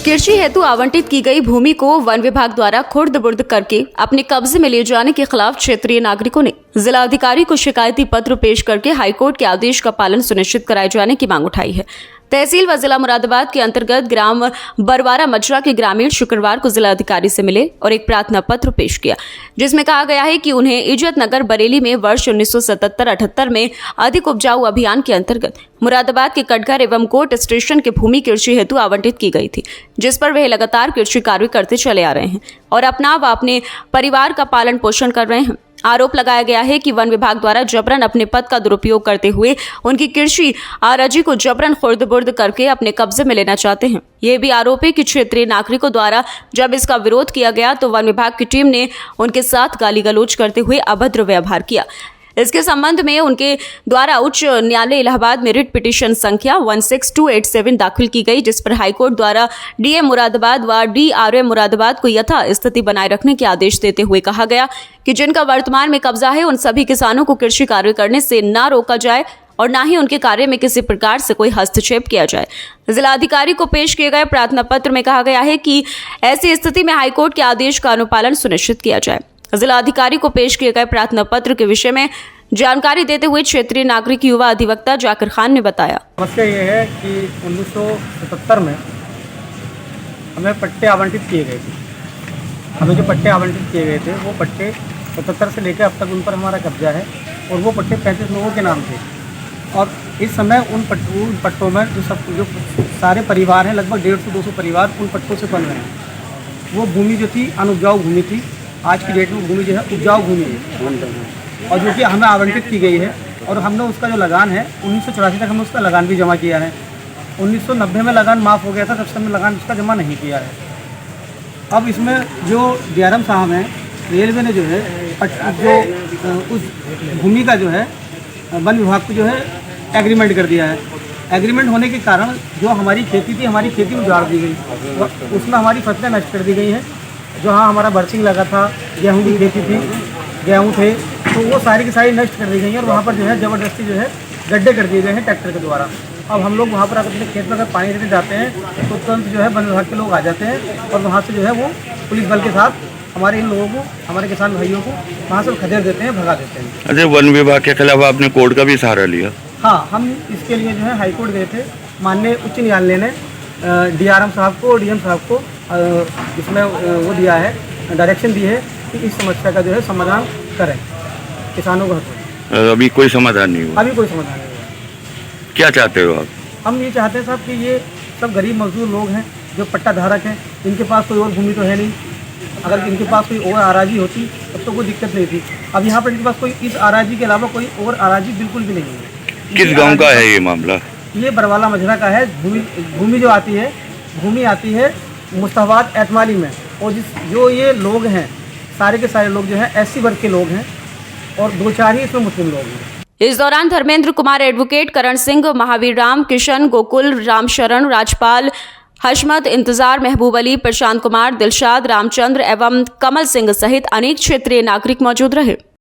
कृषि हेतु आवंटित की गई भूमि को वन विभाग द्वारा खुर्द-बुर्द करके अपने कब्जे में ले जाने के खिलाफ क्षेत्रीय नागरिकों ने जिला अधिकारी को शिकायती पत्र पेश करके हाईकोर्ट के आदेश का पालन सुनिश्चित कराए जाने की मांग उठाई है। तहसील व जिला मुरादाबाद के अंतर्गत ग्राम बरवारा मजरा के ग्रामीण शुक्रवार को जिला अधिकारी से मिले और एक प्रार्थना पत्र पेश किया, जिसमें कहा गया है कि उन्हें इज्जत नगर बरेली में वर्ष 1977-78 में अधिक उपजाऊ अभियान के अंतर्गत मुरादाबाद के कटघर एवं कोट स्टेशन की भूमि कृषि हेतु आवंटित की गई थी, जिस पर वह लगातार कृषि कार्य करते चले आ रहे हैं और अपना व अपने परिवार का पालन पोषण कर रहे हैं। आरोप लगाया गया है कि वन विभाग द्वारा जबरन अपने पद का दुरुपयोग करते हुए उनकी कृषि आराजी को जबरन खुर्द-बुर्द करके अपने कब्जे में लेना चाहते हैं। यह भी आरोप है कि क्षेत्रीय नागरिकों द्वारा जब इसका विरोध किया गया तो वन विभाग की टीम ने उनके साथ गाली गलौज करते हुए अभद्र व्यवहार किया। इसके संबंध में उनके द्वारा उच्च न्यायालय इलाहाबाद में रिट पिटीशन संख्या 16287 दाखिल की गई, जिस पर हाईकोर्ट द्वारा डीएम मुरादाबाद व डीआरएम मुरादाबाद को यथा स्थिति बनाए रखने के आदेश देते हुए कहा गया कि जिनका वर्तमान में कब्जा है उन सभी किसानों को कृषि कार्य करने से न रोका जाए और न ही उनके कार्य में किसी प्रकार से कोई हस्तक्षेप किया जाए। जिला अधिकारी को पेश किए गए प्रार्थना पत्र में कहा गया है कि ऐसी स्थिति में हाईकोर्ट के आदेश का अनुपालन सुनिश्चित किया जाए। जिला अधिकारी को पेश किए गए प्रार्थना पत्र के विषय में जानकारी देते हुए क्षेत्रीय नागरिक युवा अधिवक्ता जाकिर खान ने बताया। समस्या ये है कि 1977 में हमें पट्टे आवंटित किए गए थे। हमें जो पट्टे आवंटित किए गए थे वो पट्टे 77 से लेकर अब तक उन पर हमारा कब्जा है और वो पट्टे 35 लोगों के नाम थे। और इस समय उन पट्टों में जो सारे परिवार हैं, लगभग 150-200 परिवार उन पट्टों से बन रहे हैं। वो भूमि जो थी अनुपजाऊ भूमि थी। आज की डेट में भूमि जो है उपजाऊ भूमि है और जो कि हमें आवंटित की गई है और हमने उसका जो लगान है 1984 तक हमने उसका लगान भी जमा किया है। 1990 में लगान माफ़ हो गया था, तब से हमने लगान उसका जमा नहीं किया है। अब इसमें जो डीआरएम साहब हैं, रेलवे ने जो है जो उस भूमि का जो है वन विभाग को जो है एग्रीमेंट कर दिया है। एग्रीमेंट होने के कारण जो हमारी खेती थी, हमारी खेती में उजाड़ दी गई, उसमें हमारी फसलें नष्ट कर दी गई हैं। जो हाँ हमारा बरसिंग लगा था, गेहूँ की खेती थी, गेहूँ थे, तो वो सारी की सारी नष्ट कर दी गई हैं और वहाँ पर जो है ज़बरदस्ती जो है गड्ढे कर दिए गए हैं ट्रैक्टर के द्वारा। अब हम लोग वहाँ पर अपने खेत में अगर पानी लेने जाते हैं तो तुरंत जो है वन विभाग के लोग आ जाते हैं और वहाँ से जो है वो पुलिस बल के साथ हमारे इन लोगों को, हमारे किसान भाइयों को वहाँ से खदेड़ देते हैं, भगा देते हैं। अच्छा, वन विभाग के खिलाफ आपने कोर्ट का भी सहारा लिया? हाँ, हम इसके लिए जो है हाईकोर्ट गए थे। माननीय उच्च न्यायालय ने डीआरएम साहब को, डीएम साहब को इसमें वो दिया है, डायरेक्शन दी है कि इस समस्या का जो है समाधान करें किसानों को। अभी कोई समाधान नहीं हुआ? अभी कोई समाधान नहीं हुआ। क्या चाहते हो आप? हम ये चाहते हैं साहब कि ये सब गरीब मजदूर लोग हैं जो पट्टा धारक हैं, इनके पास कोई और भूमि तो है नहीं। अगर इनके पास कोई और आराजी होती तब तो कोई दिक्कत नहीं थी। अब यहाँ पर इनके पास कोई इस आराजी के अलावा कोई और आराजी बिल्कुल भी नहीं है। किस गांव का है ये मामला? ये बरवाला मजरा का है। भूमि जो आती है, भूमि आती है मुस्ताबाद एतमाली में, और जो ये लोग हैं सारे के सारे लोग जो है एससी वर्ग के लोग हैं और 2-4 ही इसमें मुस्लिम लोग हैं। इस दौरान धर्मेंद्र कुमार, एडवोकेट करण सिंह, महावीर राम, किशन, गोकुल, रामशरण, राजपाल, हशमत, इंतजार, महबूब अली, प्रशांत कुमार, दिलशाद, रामचंद्र एवं कमल सिंह सहित अनेक क्षेत्रीय नागरिक मौजूद रहे।